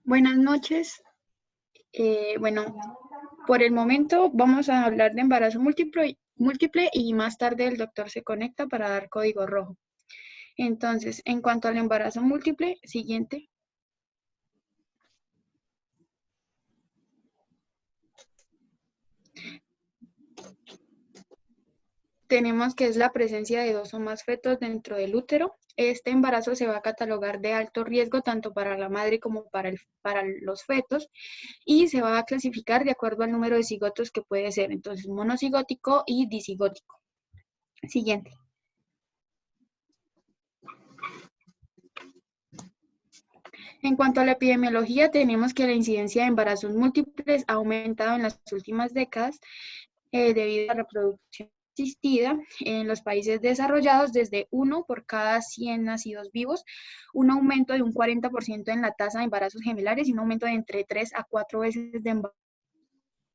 Buenas noches. Bueno, por el momento vamos a hablar de embarazo múltiple y más tarde el doctor se conecta para dar código rojo. Entonces, en cuanto al embarazo múltiple, siguiente, tenemos que es la presencia de dos o más fetos dentro del útero. Este embarazo se va a catalogar de alto riesgo tanto para la madre como para los fetos y se va a clasificar de acuerdo al número de cigotos que puede ser, entonces monocigótico y disigótico. Siguiente. En cuanto a la epidemiología, tenemos que la incidencia de embarazos múltiples ha aumentado en las últimas décadas debido a la reproducción asistida en los países desarrollados desde 1 por cada 100 nacidos vivos, un aumento de un 40% en la tasa de embarazos gemelares y un aumento de entre 3 a 4 veces de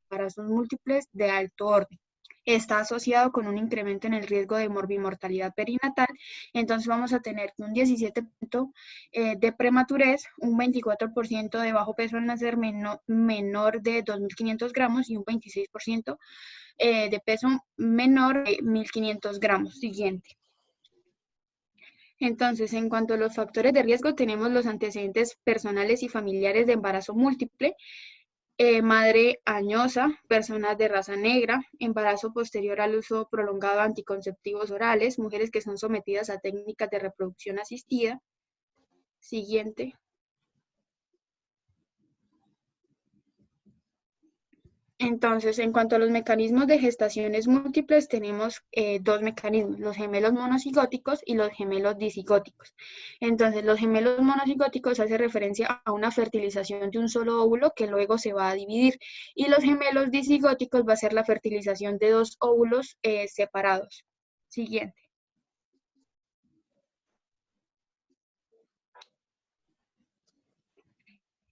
embarazos múltiples de alto orden. Está asociado con un incremento en el riesgo de morbimortalidad perinatal, entonces vamos a tener un 17% de prematurez, un 24% de bajo peso al nacer menor de 2.500 gramos y un 26% de peso menor de 1.500 gramos. Siguiente. Entonces, en cuanto a los factores de riesgo, tenemos los antecedentes personales y familiares de embarazo múltiple, madre añosa, personas de raza negra, embarazo posterior al uso prolongado de anticonceptivos orales, mujeres que son sometidas a técnicas de reproducción asistida. Siguiente. Entonces, en cuanto a los mecanismos de gestaciones múltiples, tenemos dos mecanismos, los gemelos monocigóticos y los gemelos disigóticos. Entonces, los gemelos monocigóticos hace referencia a una fertilización de un solo óvulo que luego se va a dividir, y los gemelos disigóticos va a ser la fertilización de dos óvulos separados. Siguiente.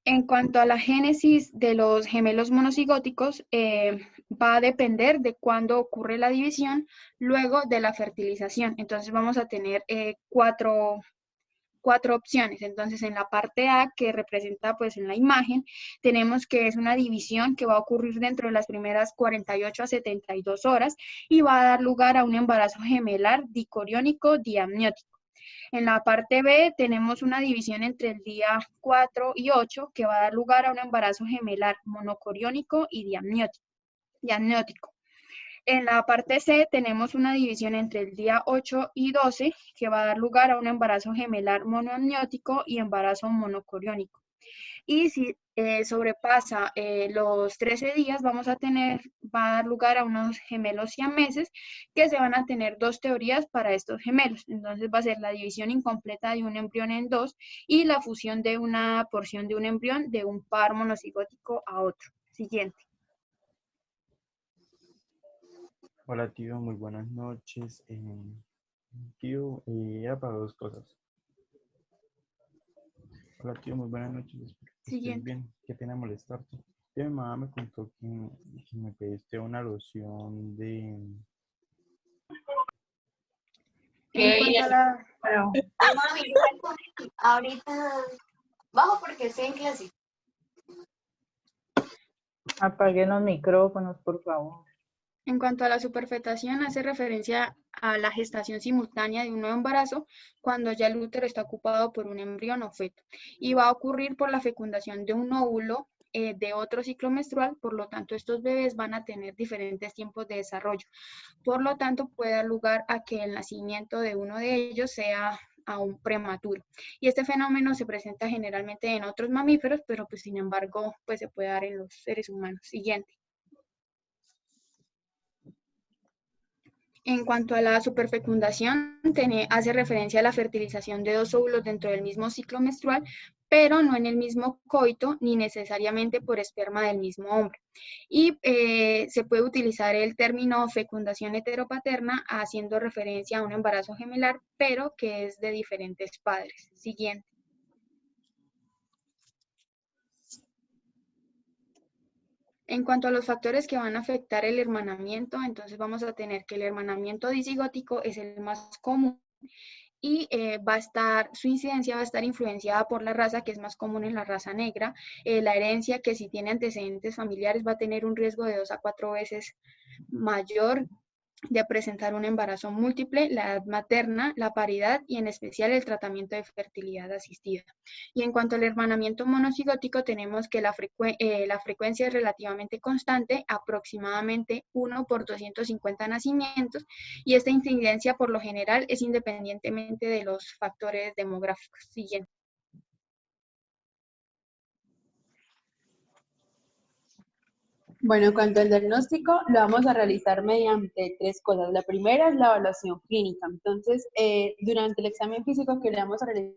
En cuanto a la génesis de los gemelos monocigóticos, va a depender de cuándo ocurre la división luego de la fertilización. Entonces vamos a tener cuatro opciones. Entonces en la parte A, que representa pues en la imagen, tenemos que es una división que va a ocurrir dentro de las primeras 48 a 72 horas y va a dar lugar a un embarazo gemelar dicoriónico diamniótico. En la parte B tenemos una división entre el día 4 y 8 que va a dar lugar a un embarazo gemelar monocoriónico y diamniótico. En la parte C tenemos una división entre el día 8 y 12 que va a dar lugar a un embarazo gemelar monoamniótico y embarazo monocoriónico. Y si sobrepasa los 13 días, va a dar lugar a unos gemelos siameses que se van a tener dos teorías para estos gemelos. Entonces va a ser la división incompleta de un embrión en dos y la fusión de una porción de un embrión de un par monocigótico a otro. Siguiente. Hola tío, muy buenas noches. Tío, era para dos cosas. Hola tío, muy buenas noches. Espero que estés Siguiente. bien. Qué pena molestarte. Mi mamá me contó que me pediste una loción de... En cuanto a la... Mami, ahorita bajo porque estoy en clase. Apaguen los micrófonos, por favor. En cuanto a la superfetación, hace referencia a la gestación simultánea de un nuevo embarazo cuando ya el útero está ocupado por un embrión o feto y va a ocurrir por la fecundación de un óvulo de otro ciclo menstrual, por lo tanto estos bebés van a tener diferentes tiempos de desarrollo. Por lo tanto, puede dar lugar a que el nacimiento de uno de ellos sea aún prematuro. Y este fenómeno se presenta generalmente en otros mamíferos, pero pues sin embargo, pues se puede dar en los seres humanos. Siguiente. En cuanto a la superfecundación, hace referencia a la fertilización de dos óvulos dentro del mismo ciclo menstrual, pero no en el mismo coito ni necesariamente por esperma del mismo hombre. Y se puede utilizar el término fecundación heteropaterna haciendo referencia a un embarazo gemelar, pero que es de diferentes padres. Siguiente. En cuanto a los factores que van a afectar el hermanamiento, entonces vamos a tener que el hermanamiento disigótico es el más común y su incidencia va a estar influenciada por la raza, que es más común en la raza negra, la herencia, que si tiene antecedentes familiares va a tener un riesgo de 2 a 4 veces mayor de presentar un embarazo múltiple, la edad materna, la paridad y en especial el tratamiento de fertilidad asistida. Y en cuanto al hermanamiento monocigótico, tenemos que la frecuencia es relativamente constante, aproximadamente 1 por 250 nacimientos, y esta incidencia por lo general es independientemente de los factores demográficos. Siguiente. Bueno, en cuanto al diagnóstico, lo vamos a realizar mediante 3 cosas. La primera es la evaluación clínica. Entonces, durante el examen físico que le vamos a realizar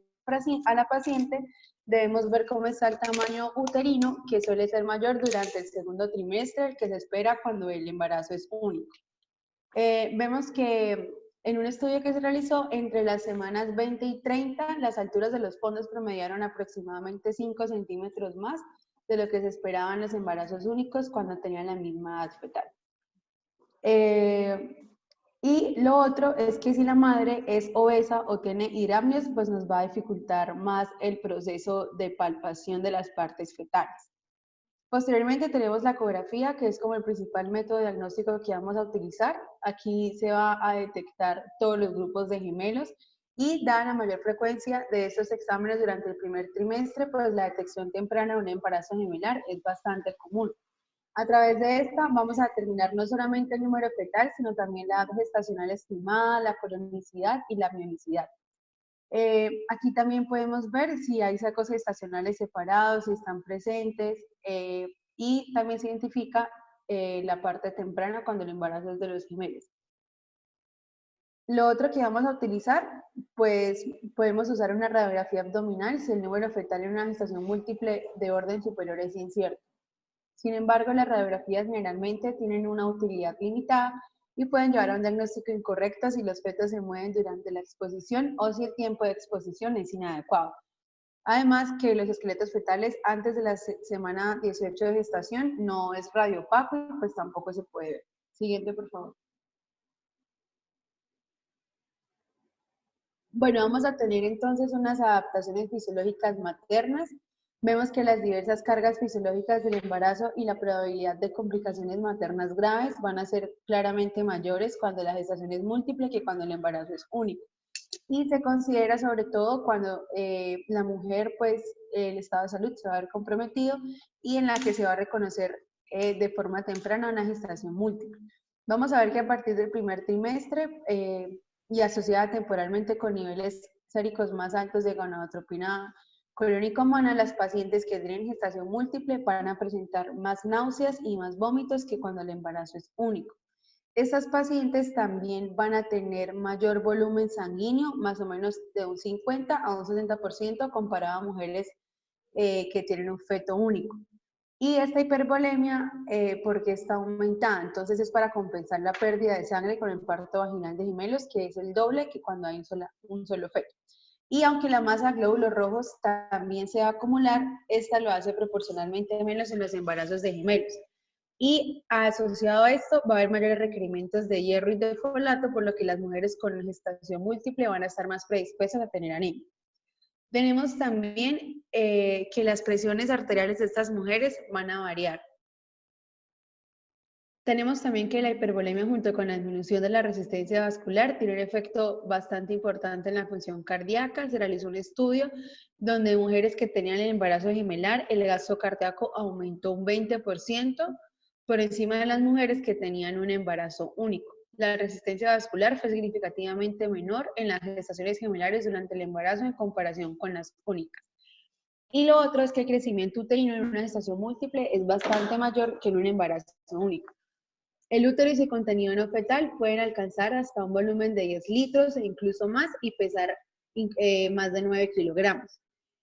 a la paciente, debemos ver cómo está el tamaño uterino, que suele ser mayor durante el segundo trimestre, el que se espera cuando el embarazo es único. Vemos que en un estudio que se realizó entre las semanas 20 y 30, las alturas de los fondos promediaron aproximadamente 5 centímetros más de lo que se esperaba en los embarazos únicos cuando tenían la misma edad fetal. Y lo otro es que si la madre es obesa o tiene hidramnios, pues nos va a dificultar más el proceso de palpación de las partes fetales. Posteriormente tenemos la ecografía, que es como el principal método diagnóstico que vamos a utilizar. Aquí se va a detectar todos los grupos de gemelos y dada la mayor frecuencia de estos exámenes durante el primer trimestre, pues la detección temprana de un embarazo gemelar es bastante común. A través de esta vamos a determinar no solamente el número fetal, sino también la edad gestacional estimada, la colonicidad y la mionicidad. Aquí también podemos ver si hay sacos gestacionales separados, si están presentes, y también se identifica la parte temprana cuando el embarazo es de los gemelos. Lo otro que vamos a utilizar, pues podemos usar una radiografía abdominal si el número fetal en una gestación múltiple de orden superior es incierto. Sin embargo, las radiografías generalmente tienen una utilidad limitada y pueden llevar a un diagnóstico incorrecto si los fetos se mueven durante la exposición o si el tiempo de exposición es inadecuado. Además, que los esqueletos fetales antes de la semana 18 de gestación no es radioopaco y pues tampoco se puede ver. Siguiente, por favor. Bueno, vamos a tener entonces unas adaptaciones fisiológicas maternas. Vemos que las diversas cargas fisiológicas del embarazo y la probabilidad de complicaciones maternas graves van a ser claramente mayores cuando la gestación es múltiple que cuando el embarazo es único. Y se considera sobre todo cuando la mujer, pues, el estado de salud se va a ver comprometido y en la que se va a reconocer de forma temprana una gestación múltiple. Vamos a ver que a partir del primer trimestre y asociada temporalmente con niveles séricos más altos de gonadotropina coriónico-humana, las pacientes que tienen gestación múltiple van a presentar más náuseas y más vómitos que cuando el embarazo es único. Estas pacientes también van a tener mayor volumen sanguíneo, más o menos de un 50 a un 60% comparado a mujeres que tienen un feto único. Y esta hipervolemia, porque está aumentada, entonces es para compensar la pérdida de sangre con el parto vaginal de gemelos, que es el doble que cuando hay un solo feto. Y aunque la masa de glóbulos rojos también se va a acumular, esta lo hace proporcionalmente menos en los embarazos de gemelos. Y asociado a esto va a haber mayores requerimientos de hierro y de folato, por lo que las mujeres con gestación múltiple van a estar más predispuestas a tener anemia. Tenemos también que las presiones arteriales de estas mujeres van a variar. Tenemos también que la hipervolemia junto con la disminución de la resistencia vascular tiene un efecto bastante importante en la función cardíaca. Se realizó un estudio donde mujeres que tenían el embarazo gemelar, el gasto cardíaco aumentó un 20% por encima de las mujeres que tenían un embarazo único. La resistencia vascular fue significativamente menor en las gestaciones gemelares durante el embarazo en comparación con las únicas. Y lo otro es que el crecimiento uterino en una gestación múltiple es bastante mayor que en un embarazo único. El útero y su contenido no fetal pueden alcanzar hasta un volumen de 10 litros e incluso más y pesar más de 9 kilogramos.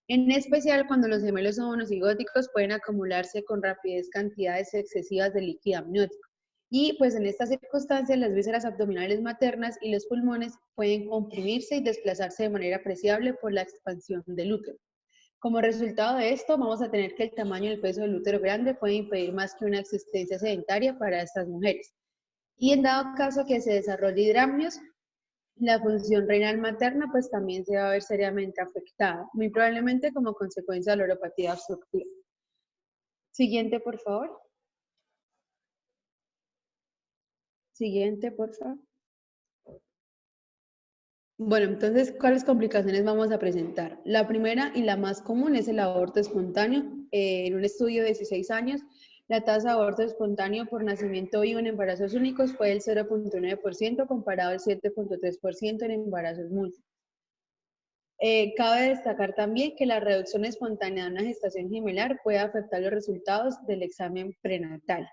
En especial cuando los gemelos son monocigóticos pueden acumularse con rapidez cantidades excesivas de líquido amniótico. Y pues en estas circunstancias las vísceras abdominales maternas y los pulmones pueden comprimirse y desplazarse de manera apreciable por la expansión del útero. Como resultado de esto, vamos a tener que el tamaño y el peso del útero grande puede impedir más que una existencia sedentaria para estas mujeres. Y en dado caso que se desarrolle hidramnios, la función renal materna pues también se va a ver seriamente afectada, muy probablemente como consecuencia de la uropatía obstructiva. Siguiente, por favor. Siguiente, por favor. Bueno, entonces, ¿cuáles complicaciones vamos a presentar? La primera y la más común es el aborto espontáneo. En un estudio de 16 años, la tasa de aborto espontáneo por nacimiento vivo en embarazos únicos fue del 0.9% comparado al 7.3% en embarazos múltiples. Cabe destacar también que la reducción espontánea de una gestación gemelar puede afectar los resultados del examen prenatal.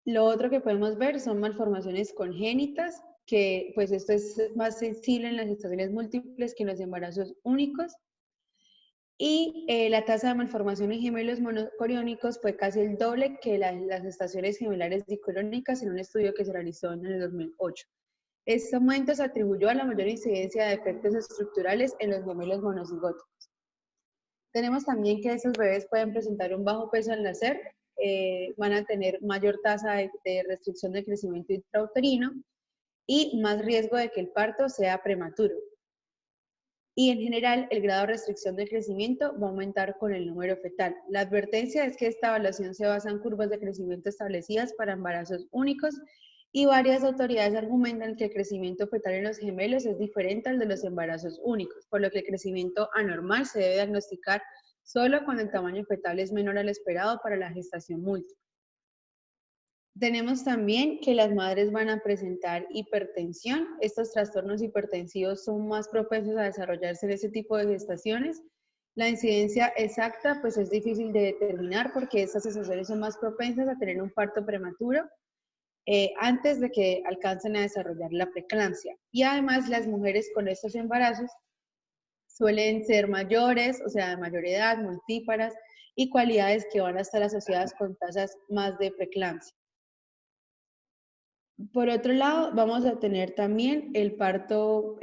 Lo otro que podemos ver son malformaciones congénitas, que pues esto es más sensible en las gestaciones múltiples que en los embarazos únicos. Y la tasa de malformación en gemelos monocoriónicos fue casi el doble que las gestaciones gemelares dicorónicas en un estudio que se realizó en el 2008. Este aumento se atribuyó a la mayor incidencia de defectos estructurales en los gemelos monocigóticos. Tenemos también que esos bebés pueden presentar un bajo peso al nacer, van a tener mayor tasa de restricción del crecimiento intrauterino y más riesgo de que el parto sea prematuro. Y en general, el grado de restricción del crecimiento va a aumentar con el número fetal. La advertencia es que esta evaluación se basa en curvas de crecimiento establecidas para embarazos únicos y varias autoridades argumentan que el crecimiento fetal en los gemelos es diferente al de los embarazos únicos, por lo que el crecimiento anormal se debe diagnosticar solo cuando el tamaño fetal es menor al esperado para la gestación múltiple. Tenemos también que las madres van a presentar hipertensión. Estos trastornos hipertensivos son más propensos a desarrollarse en ese tipo de gestaciones. La incidencia exacta pues es difícil de determinar porque estas gestaciones son más propensas a tener un parto prematuro antes de que alcancen a desarrollar la preeclampsia. Y además las mujeres con estos embarazos suelen ser mayores, o sea, de mayor edad, multíparas y cualidades que van a estar asociadas con tasas más de preeclampsia. Por otro lado, vamos a tener también el parto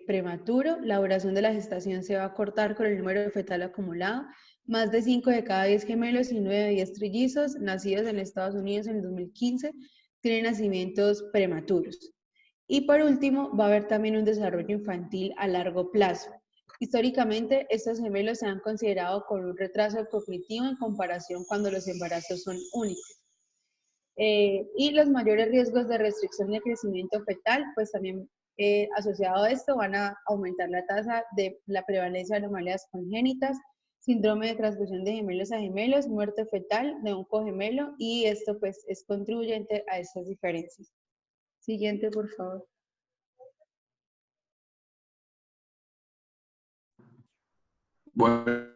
prematuro. La duración de la gestación se va a cortar con el número fetal acumulado. Más de 5 de cada 10 gemelos y 9 de 10 trillizos nacidos en Estados Unidos en el 2015 tienen nacimientos prematuros. Y por último, va a haber también un desarrollo infantil a largo plazo. Históricamente, estos gemelos se han considerado con un retraso cognitivo en comparación cuando los embarazos son únicos. Y los mayores riesgos de restricción de crecimiento fetal, pues también asociado a esto van a aumentar la tasa de la prevalencia de anomalías congénitas, síndrome de transfusión de gemelos a gemelos, muerte fetal de un cogemelo, y esto pues es contribuyente a estas diferencias. Siguiente, por favor. Bueno,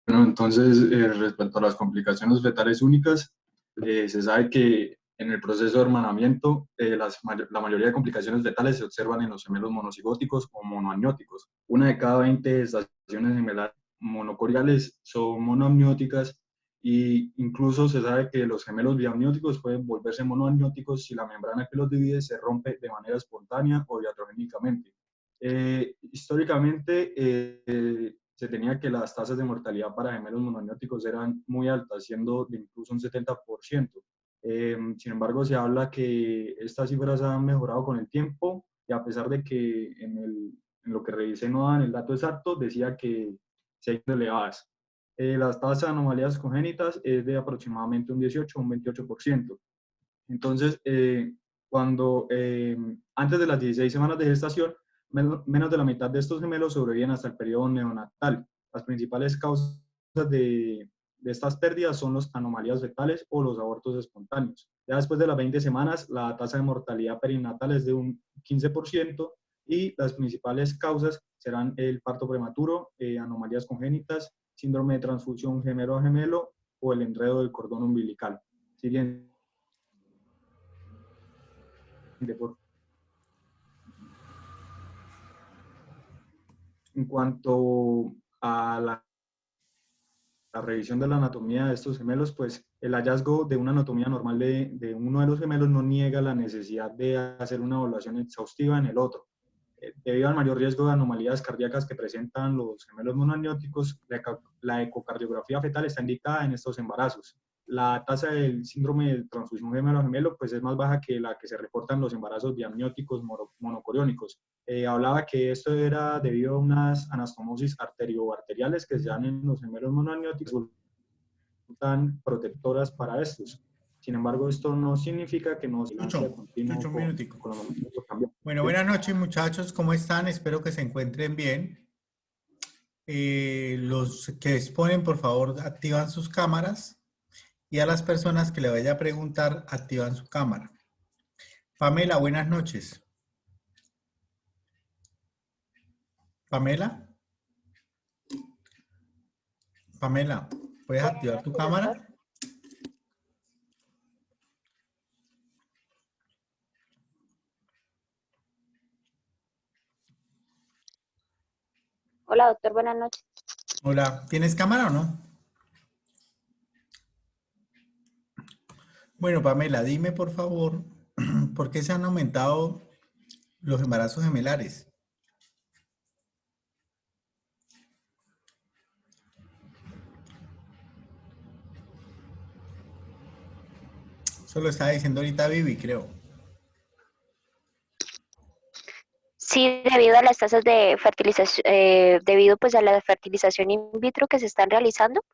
entonces, respecto a las complicaciones fetales únicas, se sabe que en el proceso de hermanamiento, la mayoría de complicaciones fetales se observan en los gemelos monocigóticos o monoamnióticos. Una de cada 20 estaciones gemelares monocoriales son monoamnióticas y incluso se sabe que los gemelos biamnióticos pueden volverse monoamnióticos si la membrana que los divide se rompe de manera espontánea o iatrogénicamente. Históricamente, se tenía que las tasas de mortalidad para gemelos monoamnióticos eran muy altas, siendo de incluso un 70%. Sin embargo, se habla que estas cifras han mejorado con el tiempo y a pesar de que en lo que revisé no dan el dato exacto, decía que se han elevadas. Las tasas de anomalías congénitas es de aproximadamente un 18 o un 28%. Entonces, antes de las 16 semanas de gestación, menos de la mitad de estos gemelos sobreviven hasta el periodo neonatal. Las principales causas de estas pérdidas son las anomalías fetales o los abortos espontáneos. Ya después de las 20 semanas, la tasa de mortalidad perinatal es de un 15% y las principales causas serán el parto prematuro, anomalías congénitas, síndrome de transfusión gemelo a gemelo o el enredo del cordón umbilical. Siguiente. En cuanto a la revisión de la anatomía de estos gemelos, pues el hallazgo de una anatomía normal de uno de los gemelos no niega la necesidad de hacer una evaluación exhaustiva en el otro. Debido al mayor riesgo de anomalías cardíacas que presentan los gemelos monoamnióticos, la ecocardiografía fetal está indicada en estos embarazos. la tasa del síndrome de transfusión gemelo-gemelo pues es más baja que la que se reporta en los embarazos biamnióticos monocoriónicos. Hablaba que esto era debido a unas anastomosis arterioarteriales que se dan en los gemelos monoamnióticos, resultan protectoras para estos. Sin embargo, esto no significa que no se lance continuo un minutico. con los movimientos cambios. Bueno, buenas noches muchachos, ¿cómo están? Espero que se encuentren bien. Los que exponen, por favor, activan sus cámaras. Y a las personas que le vaya a preguntar, activan su cámara. Pamela, buenas noches. Pamela. Pamela, ¿puedes activar tu cámara? Hola, doctor, buenas noches. Hola, ¿tienes cámara o no? Bueno, Pamela, dime por favor, ¿por qué se han aumentado los embarazos gemelares? Eso lo estaba diciendo ahorita Vivi, creo. Sí, debido a las tasas de fertilización, debido pues a la fertilización in vitro que se están realizando.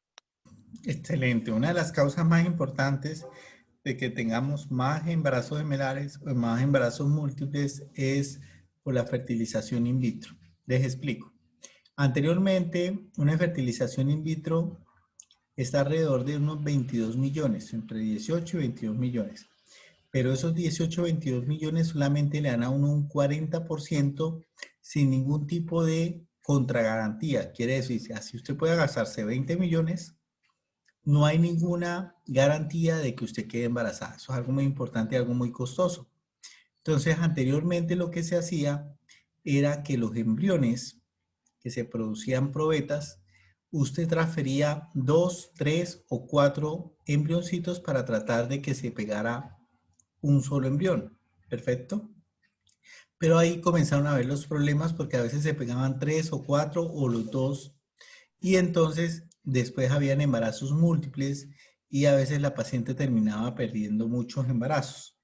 Excelente. Una de las causas más importantes de que tengamos más embarazos gemelares o más embarazos múltiples es por la fertilización in vitro. Les explico. Anteriormente, una fertilización in vitro está alrededor de unos 22 millones, entre 18 y 22 millones. Pero esos 18 o 22 millones solamente le dan a uno un 40% sin ningún tipo de contragarantía. Quiere decir, si usted puede gastarse 20 millones, no hay ninguna garantía de que usted quede embarazada. Eso es algo muy importante y algo muy costoso. Entonces, anteriormente lo que se hacía era que los embriones que se producían probetas, usted transfería 2, 3 o 4 embrioncitos para tratar de que se pegara un solo embrión. ¿Perfecto? Pero ahí comenzaron a ver los problemas porque a veces se pegaban 3 o 4 o los 2 y entonces después habían embarazos múltiples y a veces la paciente terminaba perdiendo muchos embarazos.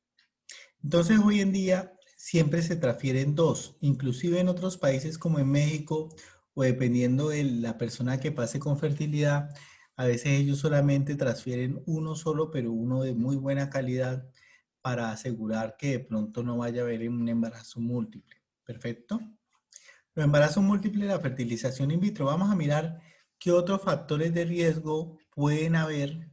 Entonces hoy en día siempre se transfieren 2, inclusive en otros países como en México o dependiendo de la persona que pase con fertilidad, a veces ellos solamente transfieren uno solo, pero uno de muy buena calidad para asegurar que de pronto no vaya a haber un embarazo múltiple. ¿Perfecto? Los embarazos múltiples, la fertilización in vitro. Vamos a mirar qué otros factores de riesgo pueden haber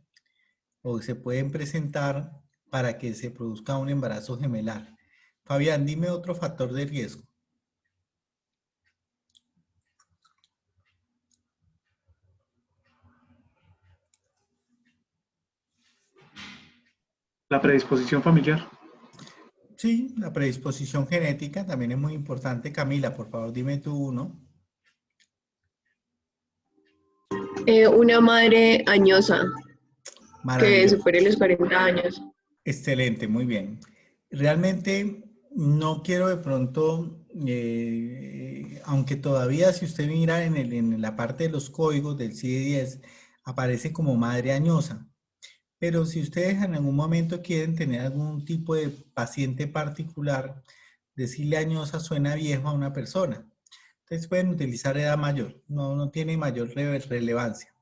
o se pueden presentar para que se produzca un embarazo gemelar. Fabián, dime otro factor de riesgo. La predisposición familiar. Sí, la predisposición genética también es muy importante. Camila, por favor, dime tú uno. Una madre añosa que Maravilloso. supere los 40 años. Excelente, muy bien. Realmente no quiero de pronto, aunque todavía si usted mira en la parte de los códigos del CIE-10, aparece como madre añosa. Pero si ustedes en algún momento quieren tener algún tipo de paciente particular, decirle añosa suena viejo a una persona. Entonces pueden utilizar edad mayor, no tiene mayor relevancia.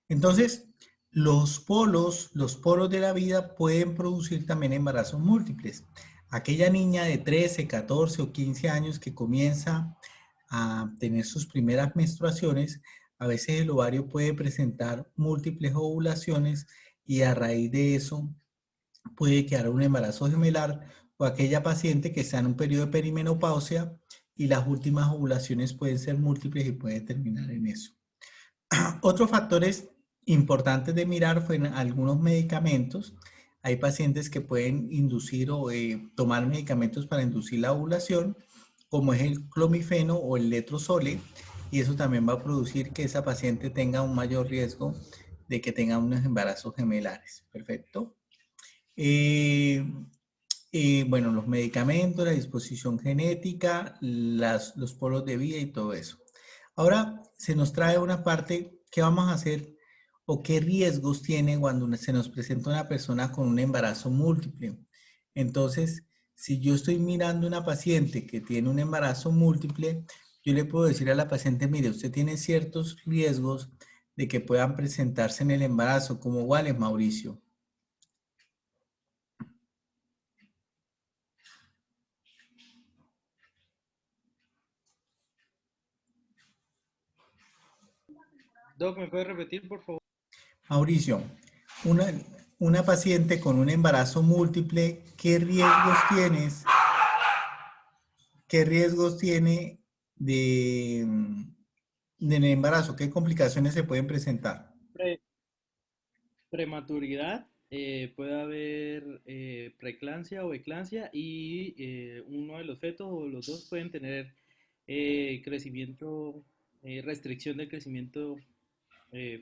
Entonces, los polos de la vida pueden producir también embarazos múltiples. Aquella niña de 13, 14 o 15 años que comienza a tener sus primeras menstruaciones, a veces el ovario puede presentar múltiples ovulaciones y a raíz de eso puede quedar un embarazo gemelar, o aquella paciente que está en un periodo de perimenopausia y las últimas ovulaciones pueden ser múltiples y puede terminar en eso. Otros factores importantes de mirar fueron algunos medicamentos. Hay pacientes que pueden inducir o tomar medicamentos para inducir la ovulación, como es el clomifeno o el letrozole, y eso también va a producir que esa paciente tenga un mayor riesgo de que tenga unos embarazos gemelares. Perfecto. Bueno, los medicamentos, la disposición genética, los polos de vida y todo eso. Ahora se nos trae una parte que vamos a hacer o qué riesgos tiene cuando se nos presenta una persona con un embarazo múltiple. Entonces, si yo estoy mirando una paciente que tiene un embarazo múltiple, yo le puedo decir a la paciente, mire, usted tiene ciertos riesgos de que puedan presentarse en el embarazo, como cuáles, Mauricio. Doc, ¿me puede repetir, por favor? Mauricio, una paciente con un embarazo múltiple, ¿qué riesgos tienes? ¿Qué riesgos tiene del embarazo? ¿Qué complicaciones se pueden presentar? Prematuridad, puede haber preeclampsia o eclampsia y uno de los fetos o los dos pueden tener crecimiento, restricción del crecimiento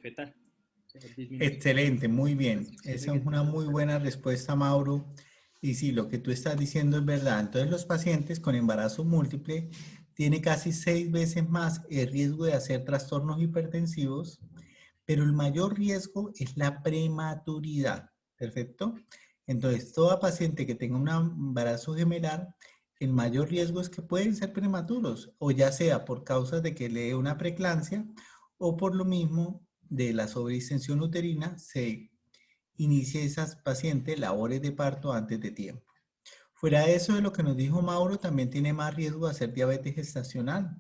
fetal. O sea, disminución. Excelente, muy bien. Esa es una muy buena respuesta, Mauro. Y sí, lo que tú estás diciendo es verdad. Entonces, los pacientes con embarazo múltiple tienen casi 6 veces más el riesgo de hacer trastornos hipertensivos, pero el mayor riesgo es la prematuridad. ¿Perfecto? Entonces, toda paciente que tenga un embarazo gemelar, el mayor riesgo es que pueden ser prematuros, o ya sea por causas de que le dé una preeclampsia, o por lo mismo de la sobredistensión uterina, se inicia esas pacientes labores de parto antes de tiempo. Fuera de eso, de lo que nos dijo Mauro, también tiene más riesgo de hacer diabetes gestacional.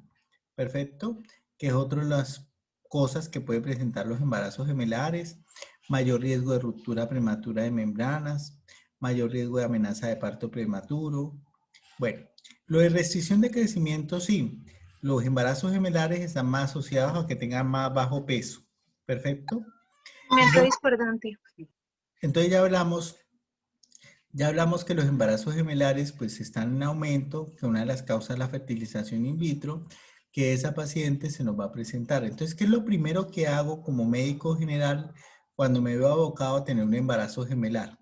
Perfecto, que es otra de las cosas que puede presentar los embarazos gemelares, mayor riesgo de ruptura prematura de membranas, mayor riesgo de amenaza de parto prematuro. Bueno, lo de restricción de crecimiento, sí, los embarazos gemelares están más asociados a que tengan más bajo peso. Perfecto. Discordante. Entonces ya hablamos que los embarazos gemelares pues están en aumento, que una de las causas es la fertilización in vitro, que esa paciente se nos va a presentar. Entonces, ¿qué es lo primero que hago como médico general cuando me veo abocado a tener un embarazo gemelar?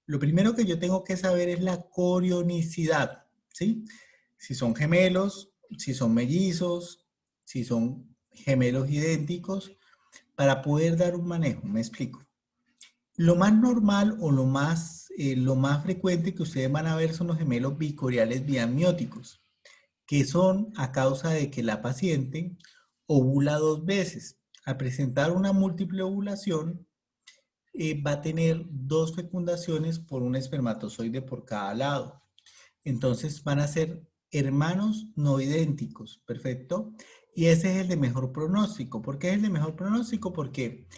Lo primero que yo tengo que saber es la corionicidad, ¿sí? Si son gemelos, si son mellizos, si son gemelos idénticos, para poder dar un manejo, me explico. Lo más normal o lo más frecuente que ustedes van a ver son los gemelos bicoriales biamnióticos, que son a causa de que la paciente ovula 2 veces. Al presentar una múltiple ovulación, va a tener 2 fecundaciones por un espermatozoide por cada lado. Entonces van a ser hermanos no idénticos, ¿perfecto? Y ese es el de mejor pronóstico. ¿Por qué es el de mejor pronóstico? Porque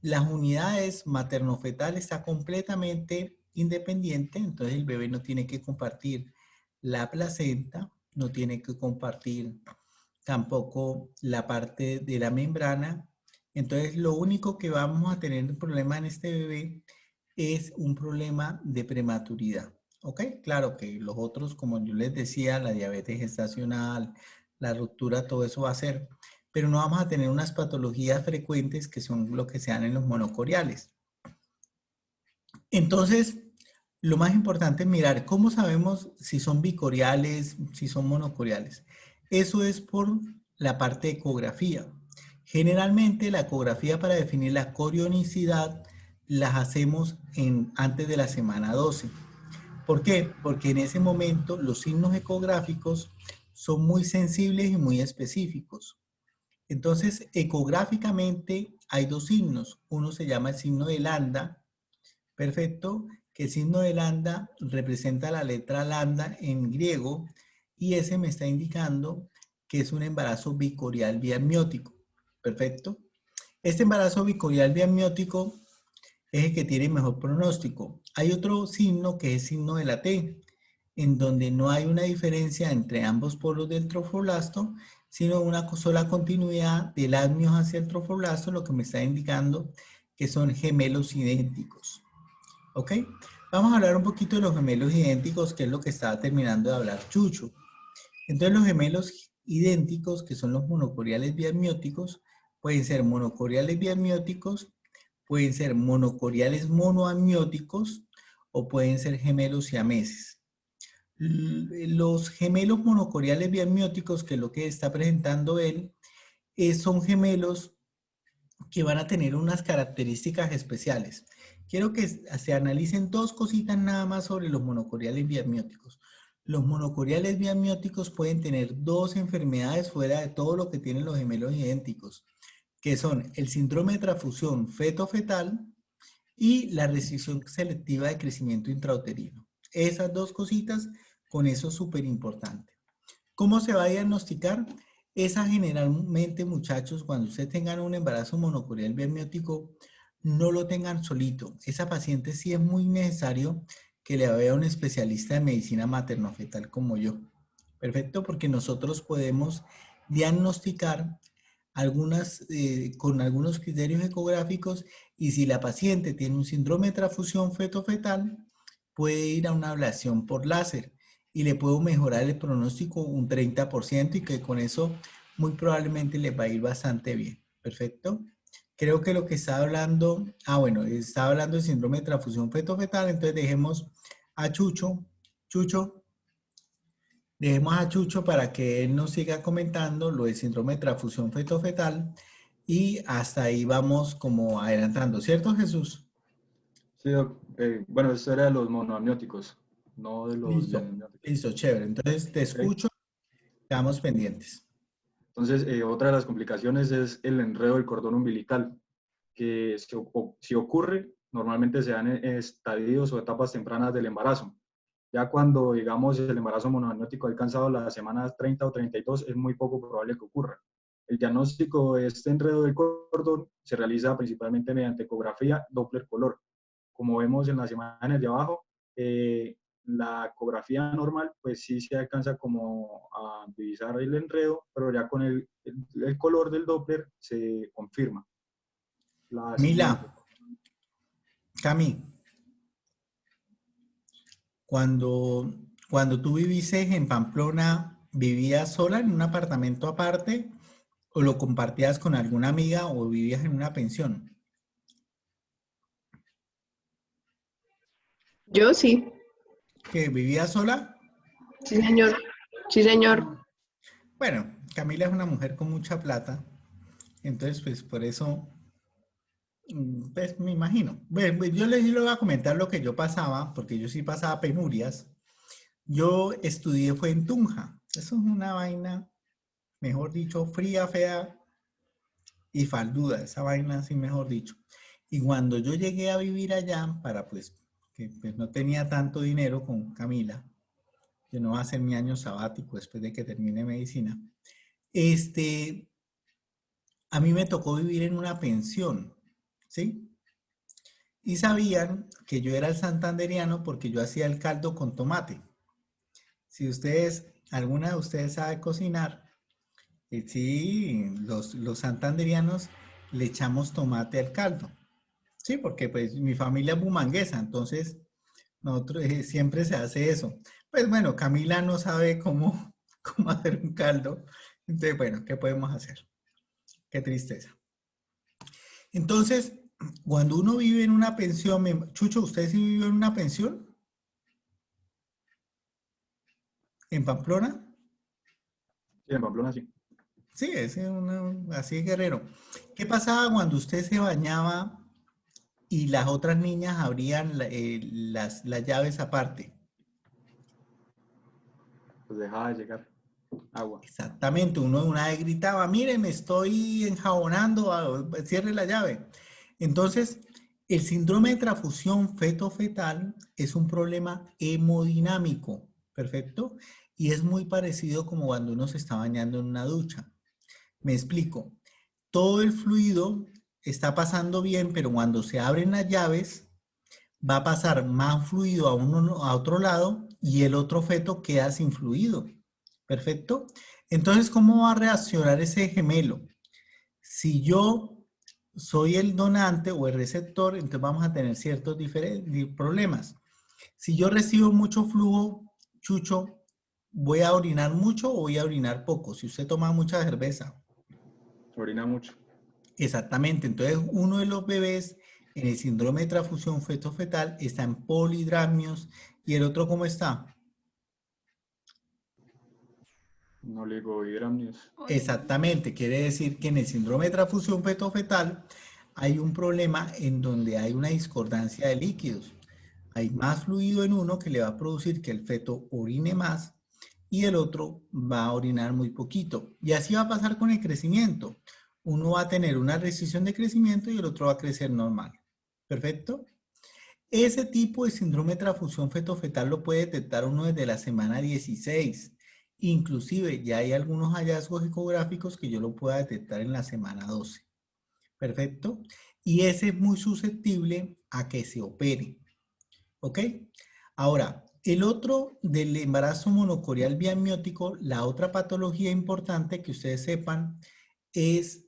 las unidades materno-fetal está completamente independiente, entonces el bebé no tiene que compartir la placenta, no tiene que compartir tampoco la parte de la membrana. Entonces lo único que vamos a tener un problema en este bebé es un problema de prematuridad. ¿Ok? Claro que los otros, como yo les decía, la diabetes gestacional, la ruptura, todo eso va a ser, pero no vamos a tener unas patologías frecuentes que son lo que se dan en los monocoriales. Entonces, lo más importante es mirar cómo sabemos si son bicoriales, si son monocoriales. Eso es por la parte de ecografía. Generalmente la ecografía para definir la corionicidad las hacemos antes de la semana 12. ¿Por qué? Porque en ese momento los signos ecográficos son muy sensibles y muy específicos. Entonces, ecográficamente hay 2 signos. Uno se llama el signo de Lambda, perfecto, que el signo de Lambda representa la letra lambda en griego y ese me está indicando que es un embarazo bicorial biamniótico, perfecto. Este embarazo bicorial biamniótico es el que tiene mejor pronóstico. Hay otro signo que es el signo de la T, en donde no hay una diferencia entre ambos polos del trofoblasto, sino una sola continuidad del amnios hacia el trofoblasto, lo que me está indicando que son gemelos idénticos. ¿Ok? Vamos a hablar un poquito de los gemelos idénticos, que es lo que estaba terminando de hablar Chucho. Entonces los gemelos idénticos, que son los monocoriales biamnióticos, pueden ser monocoriales biamnióticos, pueden ser monocoriales monoamnióticos o pueden ser gemelos siameses. Los gemelos monocoriales biamnióticos, que es lo que está presentando él, son gemelos que van a tener unas características especiales. Quiero que se analicen dos cositas nada más sobre los monocoriales biamnióticos. Los monocoriales biamnióticos pueden tener dos enfermedades fuera de todo lo que tienen los gemelos idénticos, que son el síndrome de transfusión feto-fetal y la restricción selectiva de crecimiento intrauterino. Esas dos cositas, con eso es súper importante. ¿Cómo se va a diagnosticar? Esa generalmente, muchachos, cuando ustedes tengan un embarazo monocorial biamniótico, no lo tengan solito. Esa paciente sí es muy necesario que le vea a un especialista de medicina materno-fetal como yo. Perfecto, porque nosotros podemos diagnosticar con algunos criterios ecográficos, y si la paciente tiene un síndrome de transfusión feto-fetal, puede ir a una ablación por láser y le puedo mejorar el pronóstico un 30% y que con eso muy probablemente le va a ir bastante bien. Perfecto. Creo que lo que está hablando, bueno, está hablando de síndrome de transfusión feto-fetal, entonces dejemos a Chucho. Dejemos a Chucho para que él nos siga comentando lo del síndrome de transfusión feto-fetal y hasta ahí vamos como adelantando, ¿cierto, Jesús? Sí, bueno, eso era de los monoamnióticos, no de los Listo, diamnióticos. listo, chévere. Entonces te escucho, estamos pendientes. Entonces, otra de las complicaciones es el enredo del cordón umbilical, que si ocurre, normalmente se dan en estadios o etapas tempranas del embarazo. Ya cuando, digamos, el embarazo monoamniótico ha alcanzado las semanas 30 o 32, es muy poco probable que ocurra. El diagnóstico de este enredo del cordón se realiza principalmente mediante ecografía Doppler color. Como vemos en las imágenes de abajo, la ecografía normal, pues sí se alcanza como a divisar el enredo, pero ya con el color del Doppler se confirma. Cami, cuando tú viviste en Pamplona, ¿vivías sola en un apartamento aparte o lo compartías con alguna amiga o vivías en una pensión? Yo sí. ¿Que vivías sola? Sí, señor. Sí, señor. Bueno, Camila es una mujer con mucha plata, entonces pues por eso, pues me imagino. Bueno, yo les voy a comentar lo que yo pasaba, porque yo sí pasaba penurias. Yo estudié fue en Tunja. Eso es una vaina, mejor dicho, fría, fea y falduda, esa vaina así, mejor dicho. Y cuando yo llegué a vivir allá, para pues, que pues no tenía tanto dinero con Camila, que no va a hacer mi año sabático después de que termine medicina, a mí me tocó vivir en una pensión, ¿sí? Y sabían que yo era el santanderiano porque yo hacía el caldo con tomate. Si alguna de ustedes sabe cocinar, sí, los santanderianos le echamos tomate al caldo. Sí, porque pues mi familia es bumanguesa, entonces nosotros siempre se hace eso. Pues bueno, Camila no sabe cómo hacer un caldo. Entonces, bueno, ¿qué podemos hacer? Qué tristeza. Entonces, cuando uno vive en una pensión, Chucho, ¿usted sí vivió en una pensión? ¿En Pamplona? Sí, en Pamplona sí. Sí, así guerrero. ¿Qué pasaba cuando usted se bañaba y las otras niñas abrían las llaves aparte? Pues dejaba de llegar agua. Exactamente, uno de una vez gritaba, mire, me estoy enjabonando, cierre la llave. Entonces, el síndrome de transfusión feto-fetal es un problema hemodinámico, ¿perfecto? Y es muy parecido como cuando uno se está bañando en una ducha. Me explico. Todo el fluido está pasando bien, pero cuando se abren las llaves, va a pasar más fluido a otro lado y el otro feto queda sin fluido. ¿Perfecto? Entonces, ¿cómo va a reaccionar ese gemelo? Si yo soy el donante o el receptor, entonces vamos a tener ciertos problemas. Si yo recibo mucho flujo, Chucho, ¿voy a orinar mucho o voy a orinar poco? Si usted toma mucha cerveza. Orina mucho. Exactamente. Entonces, uno de los bebés en el síndrome de transfusión feto-fetal está en polidramnios y el otro, ¿cómo está? No oligohidramnios. Exactamente, quiere decir que en el síndrome de transfusión feto-fetal hay un problema en donde hay una discordancia de líquidos. Hay más fluido en uno que le va a producir que el feto orine más y el otro va a orinar muy poquito. Y así va a pasar con el crecimiento. Uno va a tener una restricción de crecimiento y el otro va a crecer normal. ¿Perfecto? Ese tipo de síndrome de transfusión feto-fetal lo puede detectar uno desde la semana 16. Inclusive ya hay algunos hallazgos ecográficos que yo lo pueda detectar en la semana 12. ¿Perfecto? Y ese es muy susceptible a que se opere. ¿Ok? Ahora, el otro del embarazo monocorial biamniótico, la otra patología importante que ustedes sepan es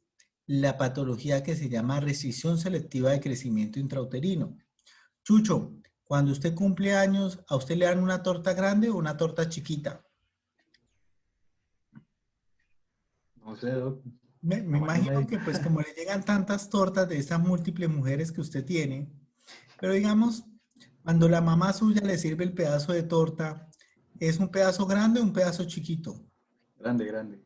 la patología que se llama restricción selectiva de crecimiento intrauterino. Chucho, cuando usted cumple años, ¿a usted le dan una torta grande o una torta chiquita? No sé, doc. Me Tamaño imagino medio. que pues como le llegan tantas tortas de esas múltiples mujeres que usted tiene, pero digamos, cuando la mamá suya le sirve el pedazo de torta, ¿es un pedazo grande o un pedazo chiquito? Grande, grande.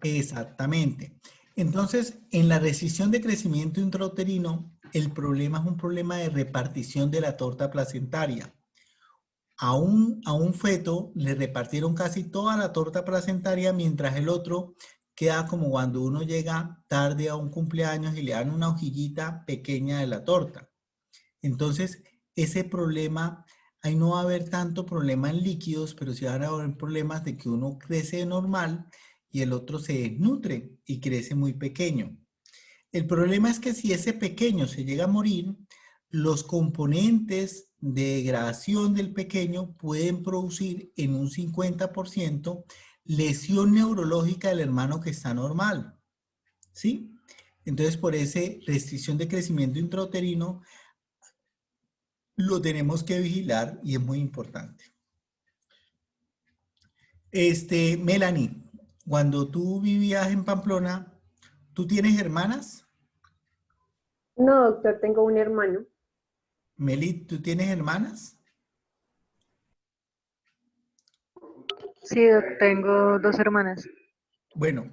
Exactamente. Entonces, en la restricción de crecimiento intrauterino, el problema es un problema de repartición de la torta placentaria. A un feto le repartieron casi toda la torta placentaria, mientras el otro queda como cuando uno llega tarde a un cumpleaños y le dan una hojillita pequeña de la torta. Entonces, ese problema, ahí no va a haber tanto problema en líquidos, pero sí van a haber problemas de que uno crece normal y el otro se desnutre y crece muy pequeño. El problema es que si ese pequeño se llega a morir, los componentes de degradación del pequeño pueden producir en un 50% lesión neurológica del hermano que está normal. ¿Sí? Entonces, por esa restricción de crecimiento intrauterino, lo tenemos que vigilar y es muy importante. Melanie, cuando tú vivías en Pamplona, ¿tú tienes hermanas? No, doctor, tengo un hermano. Meli, ¿tú tienes hermanas? Sí, tengo dos hermanas. Bueno,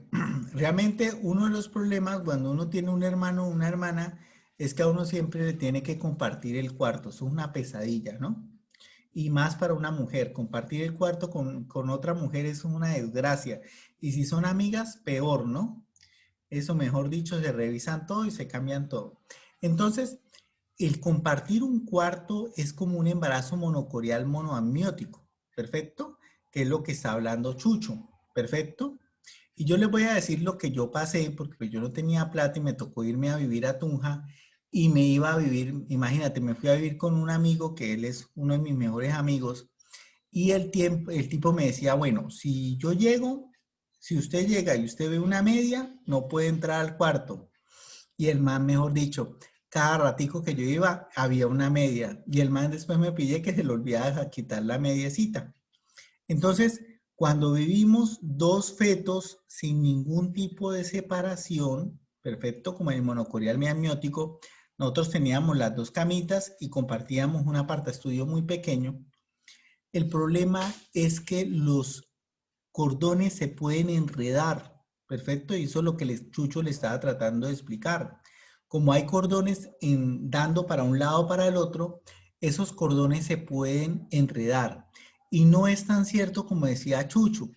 realmente uno de los problemas cuando uno tiene un hermano o una hermana es que a uno siempre le tiene que compartir el cuarto. Eso es una pesadilla, ¿no? Y más para una mujer, compartir el cuarto con otra mujer es una desgracia. Y si son amigas, peor, ¿no? Eso, mejor dicho, se revisan todo y se cambian todo. Entonces, el compartir un cuarto es como un embarazo monocorial monoamniótico, ¿perfecto? Que es lo que está hablando Chucho, ¿perfecto? Y yo les voy a decir lo que yo pasé, porque pues yo no tenía plata y me tocó irme a vivir a Tunja y me iba a vivir, imagínate, me fui a vivir con un amigo que él es uno de mis mejores amigos y el tipo me decía, bueno, si yo llego, si usted llega y usted ve una media, no puede entrar al cuarto. Y el man, mejor dicho, cada ratico que yo iba, había una media. Y el man después me pide que se le olvidara quitar la mediecita. Entonces, cuando vivimos dos fetos sin ningún tipo de separación, perfecto, como el monocorial miamniótico, nosotros teníamos las dos camitas y compartíamos un apartaestudio muy pequeño. El problema es que los cordones se pueden enredar, perfecto, y eso es lo que Chucho le estaba tratando de explicar. Como hay cordones dando para un lado o para el otro, esos cordones se pueden enredar. Y no es tan cierto como decía Chucho.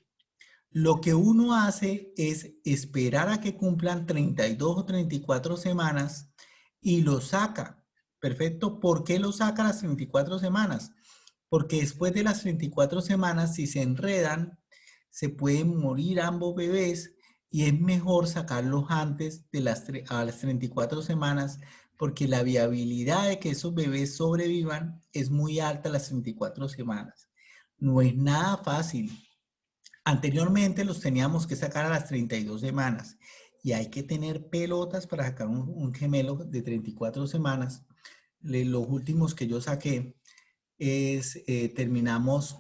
Lo que uno hace es esperar a que cumplan 32 o 34 semanas y lo saca. Perfecto. ¿Por qué lo saca a las 34 semanas? Porque después de las 34 semanas, si se enredan, se pueden morir ambos bebés y es mejor sacarlos antes de las 34 semanas porque la viabilidad de que esos bebés sobrevivan es muy alta a las 34 semanas. No es nada fácil. Anteriormente los teníamos que sacar a las 32 semanas y hay que tener pelotas para sacar un gemelo de 34 semanas. Los últimos que yo saqué terminamos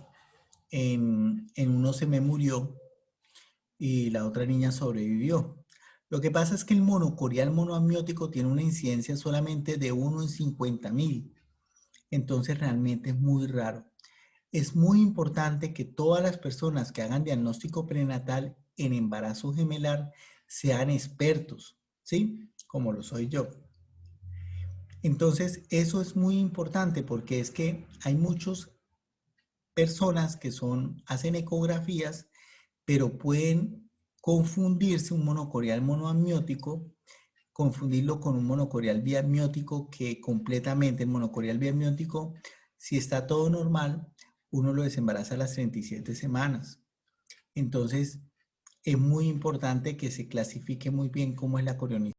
en uno se me murió y la otra niña sobrevivió. Lo que pasa es que el monocorial monoamniótico tiene una incidencia solamente de 1 en 50.000. Entonces realmente es muy raro. es muy importante que todas las personas que hagan diagnóstico prenatal en embarazo gemelar sean expertos, ¿sí? Como lo soy yo. Entonces, eso es muy importante porque es que hay muchas personas que hacen ecografías, pero pueden confundirse un monocorial monoamniótico, confundirlo con un monocorial biamniótico, que completamente el monocorial biamniótico, si está todo normal, uno lo desembaraza a las 37 semanas. Entonces, es muy importante que se clasifique muy bien cómo es la corionización.